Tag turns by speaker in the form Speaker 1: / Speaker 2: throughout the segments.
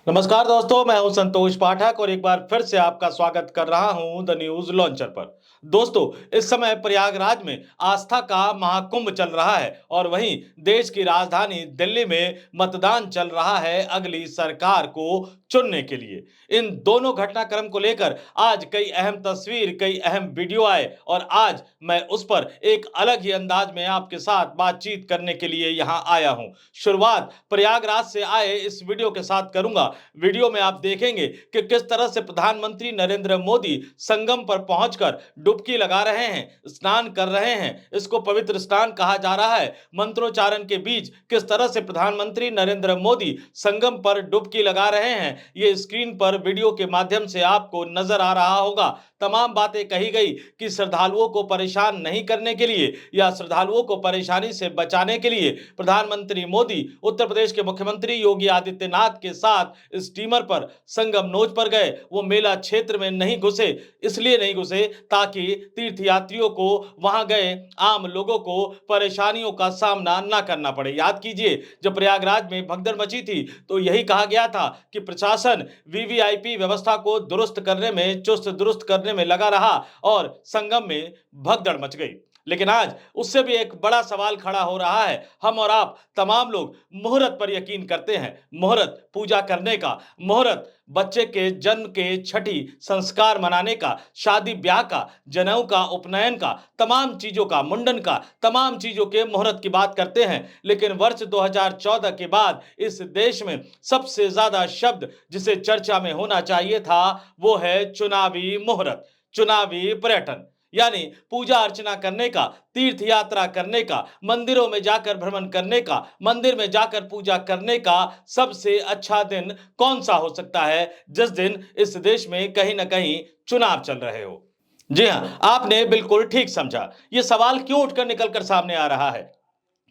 Speaker 1: नमस्कार दोस्तों, मैं हूं संतोष पाठक और एक बार फिर से आपका स्वागत कर रहा हूं द न्यूज लॉन्चर पर। दोस्तों, इस समय प्रयागराज में आस्था का महाकुंभ चल रहा है और वहीं देश की राजधानी दिल्ली में मतदान चल रहा है अगली सरकार को चुनने के लिए। इन दोनों घटनाक्रम को लेकर आज कई अहम तस्वीर, कई अहम वीडियो आए और आज मैं उस पर एक अलग ही अंदाज में आपके साथ बातचीत करने के लिए यहां आया हूं। शुरुआत प्रयागराज से आए इस वीडियो के साथ करूंगा। वीडियो में आप देखेंगे कि किस तरह से प्रधानमंत्री नरेंद्र मोदी संगम पर पहुंचकर डुबकी लगा रहे हैं, स्नान कर रहे हैं। इसको पवित्र स्नान कहा जा रहा है। मंत्रोच्चारण के बीच किस तरह से प्रधानमंत्री नरेंद्र मोदी संगम पर डुबकी लगा रहे हैं, ये स्क्रीन पर वीडियो के माध्यम से आपको नजर आ रहा होगा। तमाम बातें कही गई कि श्रद्धालुओं को परेशान नहीं करने के लिए या श्रद्धालुओं को परेशानी से बचाने के लिए प्रधानमंत्री मोदी उत्तर प्रदेश के मुख्यमंत्री योगी आदित्यनाथ के साथ स्टीमर पर संगम नोच पर गए। वो मेला क्षेत्र में नहीं घुसे, इसलिए नहीं घुसे ताकि तीर्थयात्रियों को, वहां गए आम लोगों को परेशानियों का सामना ना करना पड़े। याद कीजिए, जब प्रयागराज में भगदड़ मची थी तो यही कहा गया था कि प्रशासन वीवीआईपी व्यवस्था को दुरुस्त करने में, चुस्त दुरुस्त करने में लगा रहा और संगम में भगदड़ मच गई। लेकिन आज उससे भी एक बड़ा सवाल खड़ा हो रहा है। हम और आप तमाम लोग मुहूर्त पर यकीन करते हैं। मुहूर्त पूजा करने का, मुहूर्त बच्चे के जन्म के छठी संस्कार मनाने का, शादी ब्याह का, जनेऊ का, उपनयन का, तमाम चीजों का, मुंडन का, तमाम चीजों के मुहूर्त की बात करते हैं। लेकिन वर्ष 2014 के बाद इस देश में सबसे ज्यादा शब्द जिसे चर्चा में होना चाहिए था वो है चुनावी मुहूर्त, चुनावी पर्यटन। यानी पूजा अर्चना करने का, तीर्थ यात्रा करने का, मंदिरों में जाकर भ्रमण करने का, मंदिर में जाकर पूजा करने का सबसे अच्छा दिन कौन सा हो सकता है जिस दिन इस देश में कहीं ना कहीं चुनाव चल रहे हो। जी हां, आपने बिल्कुल ठीक समझा। यह सवाल क्यों उठकर निकलकर सामने आ रहा है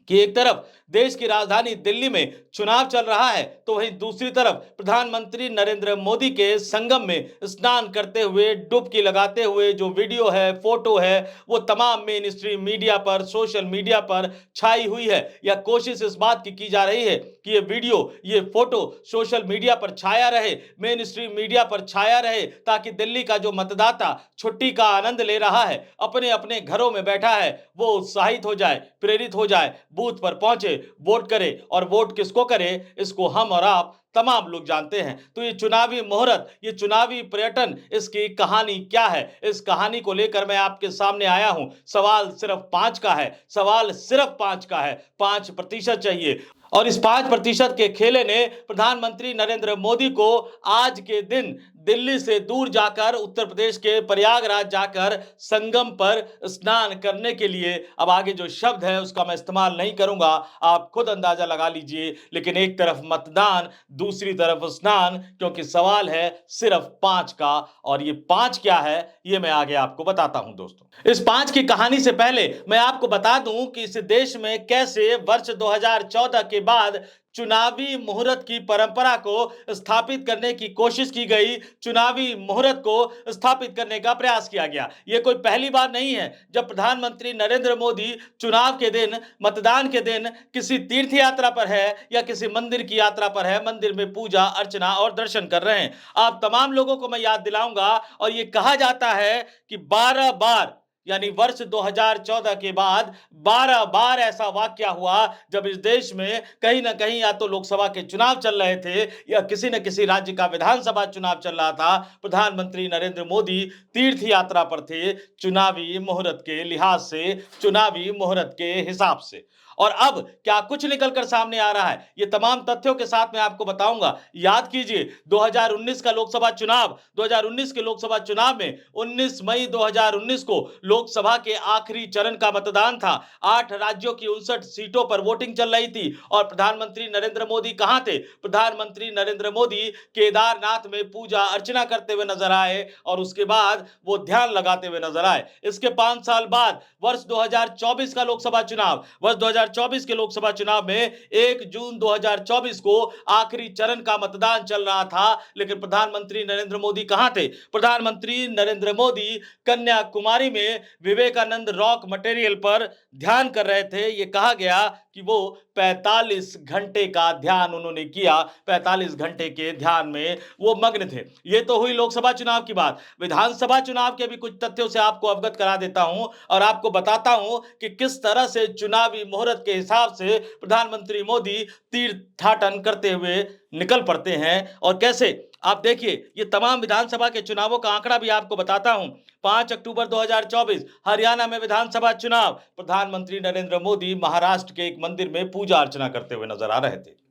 Speaker 1: कि एक तरफ देश की राजधानी दिल्ली में चुनाव चल रहा है तो वहीं दूसरी तरफ प्रधानमंत्री नरेंद्र मोदी के संगम में स्नान करते हुए, डुबकी लगाते हुए जो वीडियो है, फोटो है, वो तमाम मेन स्ट्रीम मीडिया पर, सोशल मीडिया पर छाई हुई है। या कोशिश इस बात की जा रही है कि ये वीडियो, ये फोटो सोशल मीडिया पर छाया रहे, मेन स्ट्रीम मीडिया पर छाया रहे, ताकि दिल्ली का जो मतदाता छुट्टी का आनंद ले रहा है, अपने अपने घरों में बैठा है, वो उत्साहित हो जाए, प्रेरित हो जाए, बूथ पर पहुंचे, वोट करे। और वोट किसको करे, इसको हम और आप तमाम लोग जानते हैं। तो ये चुनावी मुहूर्त, ये चुनावी पर्यटन, इसकी कहानी क्या है, इस कहानी को लेकर मैं आपके सामने आया हूं। सवाल सिर्फ 5 का है, सवाल सिर्फ 5 का है। 5% चाहिए और इस 5% के खेले ने प्रधानमंत्री नरेंद्र मोदी को आज के दिन दिल्ली से दूर जाकर, उत्तर प्रदेश के प्रयागराज जाकर संगम पर स्नान करने के लिए, अब आगे जो शब्द है उसका मैं इस्तेमाल नहीं करूंगा, आप खुद अंदाजा लगा लीजिए। लेकिन एक तरफ मतदान, दूसरी तरफ स्नान, क्योंकि सवाल है सिर्फ 5 का। और ये 5 क्या है, ये मैं आगे आपको बताता हूं दोस्तों। इस 5 की कहानी से पहले मैं आपको बता दूं कि इस देश में कैसे वर्ष 2014 के बाद चुनावी मुहूर्त की परंपरा को स्थापित करने की कोशिश की गई, चुनावी मुहूर्त को स्थापित करने का प्रयास किया गया। यह कोई पहली बार नहीं है जब प्रधानमंत्री नरेंद्र मोदी चुनाव के दिन, मतदान के दिन किसी तीर्थ यात्रा पर है या किसी मंदिर की यात्रा पर है, मंदिर में पूजा अर्चना और दर्शन कर रहे हैं। आप तमाम लोगों को मैं याद दिलाऊंगा, और यह कहा जाता है कि 12 बार, यानी वर्ष 2014 के बाद 12 बार ऐसा वाकया हुआ जब इस देश में कहीं ना कहीं या तो लोकसभा के चुनाव चल रहे थे या किसी न किसी राज्य का विधानसभा चुनाव चल रहा था, प्रधानमंत्री नरेंद्र मोदी तीर्थ यात्रा पर थे, चुनावी मुहूर्त के लिहाज से, चुनावी मुहूर्त के हिसाब से। और अब क्या कुछ निकलकर सामने आ रहा है, ये तमाम तथ्यों के साथ मैं आपको बताऊंगा। याद कीजिए, 2019 का लोकसभा चुनाव, 2019 के लोकसभा चुनाव में 19 मई 2019 को लोकसभा के आखिरी चरण का मतदान था। 8 राज्यों की 59 सीटों पर वोटिंग चल रही थी और प्रधानमंत्री नरेंद्र मोदी कहां थे? प्रधानमंत्री नरेंद्र मोदी केदारनाथ में पूजा अर्चना करते हुए नजर आए और उसके बाद वो ध्यान लगाते हुए नजर आए। इसके 5 साल बाद वर्ष 2024 का लोकसभा चुनाव, वर्ष 2024 के लोकसभा चुनाव में 1 जून 2024 को आखिरी चरण का मतदान चल रहा था, लेकिन प्रधानमंत्री नरेंद्र मोदी कहां थे? प्रधानमंत्री नरेंद्र मोदी कन्याकुमारी में विवेकानंद रॉक मटेरियल पर ध्यान कर रहे थे। यह कहा गया कि वो 45 घंटे का ध्यान उन्होंने किया, 45 घंटे के ध्यान में वो मग्न थे। ये तो हुई लोकसभा चुनाव की बात। विधानसभा चुनाव के भी कुछ तथ्यों से आपको अवगत करा देता हूं और आपको बताता हूं कि किस तरह से चुनावी मुहूर्त के हिसाब से प्रधानमंत्री मोदी तीर्थाटन करते हुए निकल पड़ते हैं और कैसे। आप देखिए, ये तमाम विधानसभा के चुनावों का आंकड़ा भी आपको बताता हूं। 5 अक्टूबर 2024 हरियाणा में विधानसभा चुनाव, प्रधानमंत्री नरेंद्र मोदी महाराष्ट्र के एक मंदिर में पूजा अर्चना करते हुए नजर आ रहे थे।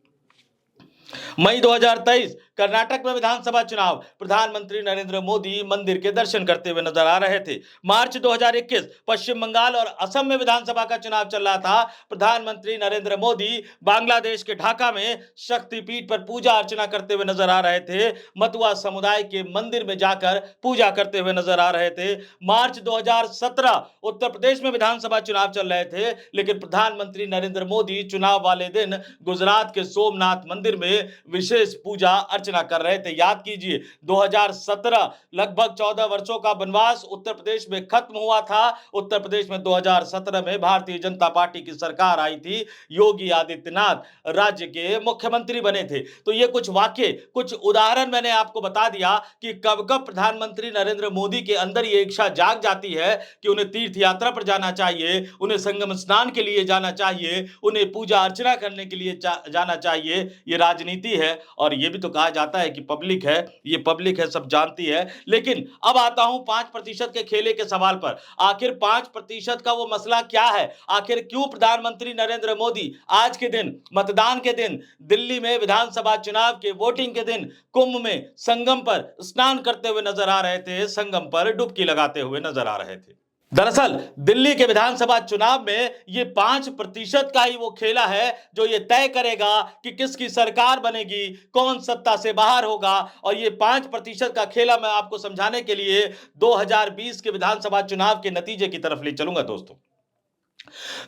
Speaker 1: मई 2023 कर्नाटक में विधानसभा चुनाव, प्रधानमंत्री नरेंद्र मोदी मंदिर के दर्शन करते हुए नजर आ रहे थे। मार्च 2021 पश्चिम बंगाल और असम में विधानसभा का चुनाव चल रहा था, प्रधानमंत्री नरेंद्र मोदी बांग्लादेश के ढाका में शक्तिपीठ पर पूजा अर्चना करते हुए नजर आ रहे थे। मतुआ समुदाय के मंदिर में जाकर पूजा करते हुए नजर आ रहे थे। मार्च 2017 उत्तर प्रदेश में विधानसभा चुनाव चल रहे थे, लेकिन प्रधानमंत्री नरेंद्र मोदी चुनाव वाले दिन गुजरात के सोमनाथ मंदिर में विशेष पूजा अर्चना कर रहे थे। याद कीजिए, 2017 लगभग 14 वर्षों का वनवास उत्तर प्रदेश में खत्म हुआ था। उत्तर प्रदेश में 2017 में भारतीय जनता पार्टी की सरकार आई थी, योगी आदित्यनाथ राज्य के मुख्यमंत्री बने थे। तो ये कुछ वाक्य, कुछ उदाहरण मैंने आपको बता दिया कि कब कब प्रधानमंत्री नरेंद्र मोदी के अंदर ये इच्छा जाग जाती है कि उन्हें तीर्थ यात्रा पर जाना चाहिए, उन्हें संगम स्नान के लिए जाना चाहिए, उन्हें पूजा अर्चना करने के लिए जाना चाहिए। ये राजनीति है और ये भी तो कहा जाता है कि पब्लिक है, ये पब्लिक है, सब जानती है। लेकिन अब आता हूं 5% के खेले के सवाल पर। आखिर 5% का वो मसला क्या है? आखिर क्यों प्रधानमंत्री नरेंद्र मोदी आज के दिन, मतदान के दिन, दिल्ली में विधानसभा चुनाव के वोटिंग के दिन कुंभ में संगम पर स्नान करते हुए नजर आ रहे थे, संगम पर डुबकी लगाते हुए नजर आ रहे थे? दरअसल दिल्ली के विधानसभा चुनाव में ये 5% का ही वो खेला है जो ये तय करेगा कि किसकी सरकार बनेगी, कौन सत्ता से बाहर होगा। और ये 5% का खेला मैं आपको समझाने के लिए 2020 के विधानसभा चुनाव के नतीजे की तरफ ले चलूंगा। दोस्तों,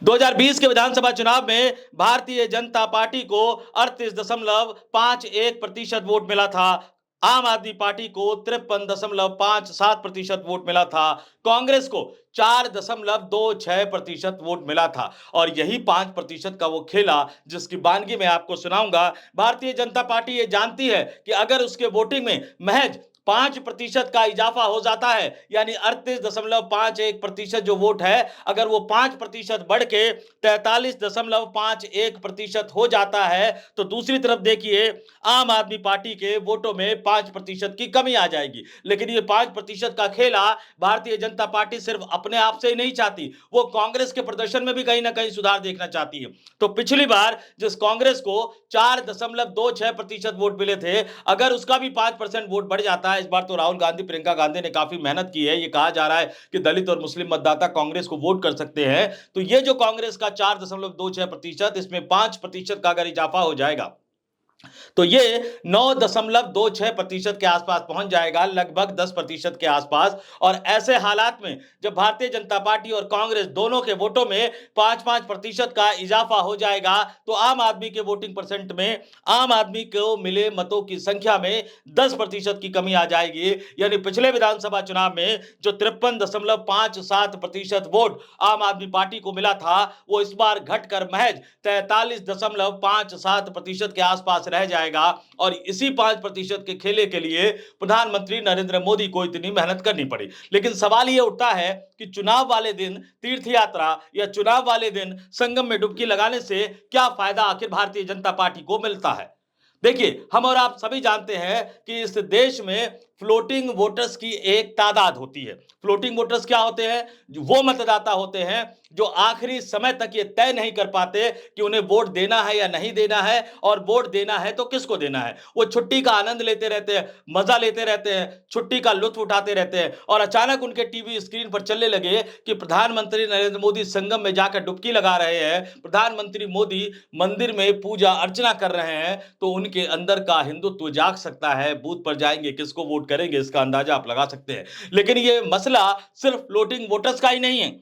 Speaker 1: 2020 के विधानसभा चुनाव में भारतीय जनता पार्टी को 38.51% वोट मिला था। आम आदमी पार्टी को 53.57% वोट मिला था। कांग्रेस को 4.26% वोट मिला था। और यही 5% का वो खेला जिसकी बानगी मैं आपको सुनाऊंगा। भारतीय जनता पार्टी ये जानती है कि अगर उसके वोटिंग में महज 5% का इजाफा हो जाता है, यानी 38.51% जो वोट है, अगर वो 5% बढ़ के 43.51% हो जाता है, तो दूसरी तरफ देखिए आम आदमी पार्टी के वोटों में 5% की कमी आ जाएगी। लेकिन ये 5% का खेला भारतीय जनता पार्टी सिर्फ अपने आप से ही नहीं चाहती, वो कांग्रेस के प्रदर्शन में भी कहीं ना कहीं सुधार देखना चाहती है। तो पिछली बार जिस कांग्रेस को 4.26% वोट मिले थे, अगर उसका भी 5% वोट बढ़ जाता है, इस बार तो राहुल गांधी, प्रियंका गांधी ने काफी मेहनत की है। ये कहा जा रहा है कि दलित और मुस्लिम मतदाता कांग्रेस को वोट कर सकते हैं। तो ये जो कांग्रेस का 4.26%, इसमें 5% का अगर इजाफा हो जाएगा तो ये 9.26% के आसपास पहुंच जाएगा, लगभग 10% के आसपास। और ऐसे हालात में जब भारतीय जनता पार्टी और कांग्रेस दोनों के वोटों में 5-5% का इजाफा हो जाएगा, तो आम आदमी के वोटिंग परसेंट में, आम आदमी को मिले मतों की संख्या में 10% की कमी आ जाएगी। यानी पिछले विधानसभा चुनाव में जो 53.57% वोट आम आदमी पार्टी को मिला था, वो इस बार घटकर महज 43.57% के आसपास रह जाएगा। और इसी 5% के खेले के लिए प्रधानमंत्री नरेंद्र मोदी को इतनी मेहनत करनी पड़ी। लेकिन सवाल यह उठता है कि चुनाव वाले दिन तीर्थ यात्रा या चुनाव वाले दिन संगम में डुबकी लगाने से क्या फायदा आखिर भारतीय जनता पार्टी को मिलता है? देखिए, हम और आप सभी जानते हैं कि इस देश में फ्लोटिंग वोटर्स की एक तादाद होती है। फ्लोटिंग वोटर्स क्या होते हैं? वो मतदाता होते हैं जो आखिरी समय तक ये तय नहीं कर पाते कि उन्हें वोट देना है या नहीं देना है, और वोट देना है तो किसको देना है। वो छुट्टी का आनंद लेते रहते हैं, मजा लेते रहते हैं, छुट्टी का लुत्फ उठाते रहते हैं, और अचानक उनके टीवी स्क्रीन पर चलने लगे कि प्रधानमंत्री नरेंद्र मोदी संगम में जाकर डुबकी लगा रहे हैं, प्रधानमंत्री मोदी मंदिर में पूजा अर्चना कर रहे हैं, तो उनके अंदर का हिंदुत्व जाग सकता है। बूथ पर जाएंगे, किसको वोट करेंगे, इसका अंदाजा आप लगा सकते हैं। लेकिन ये मसला सिर्फ फ्लोटिंग वोटर्स का ही नहीं है,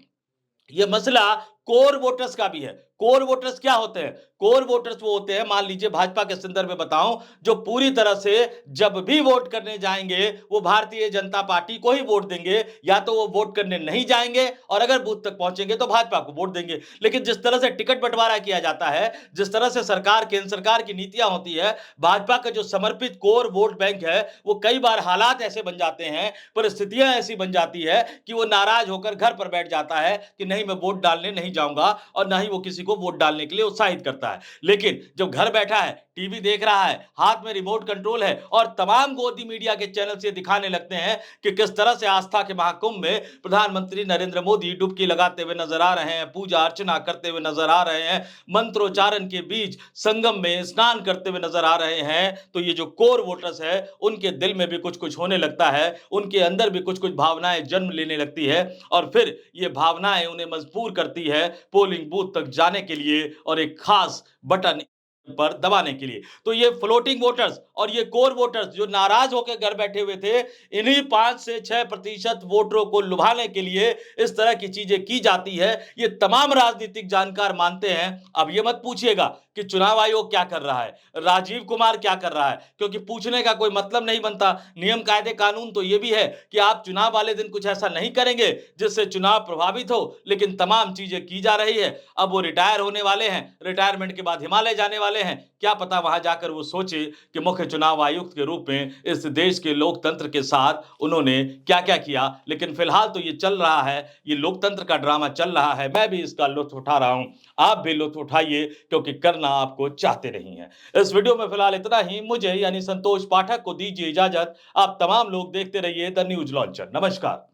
Speaker 1: यह मसला कोर वोटर्स का भी है। कोर वोटर्स क्या होते हैं? कोर वोटर्स वो होते हैं, मान लीजिए भाजपा के संदर्भ में बताऊं, जो पूरी तरह से जब भी वोट करने जाएंगे वो भारतीय जनता पार्टी को ही वोट देंगे, या तो वो वोट करने नहीं जाएंगे और अगर बूथ तक पहुंचेंगे तो भाजपा को वोट देंगे। लेकिन जिस तरह से टिकट बंटवारा किया जाता है, जिस तरह से सरकार, केंद्र सरकार की नीतियां होती है, भाजपा का जो समर्पित कोर वोट बैंक है वो कई बार हालात ऐसे बन जाते हैं, परिस्थितियां ऐसी बन जाती है कि वो नाराज होकर घर पर बैठ जाता है कि नहीं मैं वोट डालने नहीं जाऊंगा, और ना ही वो किसी को वोट डालने के लिए उत्साहित करता है। लेकिन जब घर बैठा है, टीवी देख रहा है, हाथ में रिमोट कंट्रोल है और तमाम गोदी मीडिया के चैनल से दिखाने लगते हैं कि किस तरह से आस्था के महाकुंभ में प्रधानमंत्री नरेंद्र मोदी डुबकी लगाते हुए नजर आ रहे हैं, पूजा अर्चना करते हुए नजर आ रहे हैं, मंत्रोच्चारण के बीच संगम में स्नान करते हुए नजर आ रहे हैं, तो ये जो कोर वोटर्स है उनके दिल में भी कुछ कुछ होने लगता है, उनके अंदर भी कुछ कुछ भावनाएं जन्म लेने लगती है, और फिर ये भावनाएं उन्हें मजबूर करती है पोलिंग बूथ तक जाने के लिए और एक खास बटन पर दबाने के लिए। तो ये फ्लोटिंग वोटर्स और ये कोर वोटर्स जो नाराज होकर घर बैठे हुए थे, इन्हीं 5 से 6% वोटरों को लुभाने के लिए इस तरह की चीजें की जाती है, ये तमाम राजनीतिक जानकार मानते हैं। अब ये मत पूछिएगा कि चुनाव आयोग क्या कर रहा है, राजीव कुमार क्या कर रहा है, क्योंकि पूछने का कोई मतलब नहीं बनता। नियम कायदे कानून तो ये भी है कि आप चुनाव वाले दिन कुछ ऐसा नहीं करेंगे जिससे चुनाव प्रभावित हो, लेकिन तमाम चीजें की जा रही है। अब वो रिटायर होने वाले हैं, रिटायरमेंट के बाद हिमालय जाने वाले हैं, क्या पता वहां जाकर वो सोचे कि मुख्य चुनाव आयुक्त के रूप में इस देश के लोकतंत्र के साथ उन्होंने क्या क्या किया। लेकिन फिलहाल तो ये चल रहा है, ये लोकतंत्र का ड्रामा चल रहा है, मैं भी इसका लुत्फ उठा रहा हूं, आप भी लुत्फ उठाइए, क्योंकि करना आपको चाहते नहीं है। इस वीडियो में फिलहाल इतना ही। मुझे यानी संतोष पाठक को दीजिए इजाजत। आप तमाम लोग देखते रहिए द न्यूज लॉन्चर। नमस्कार।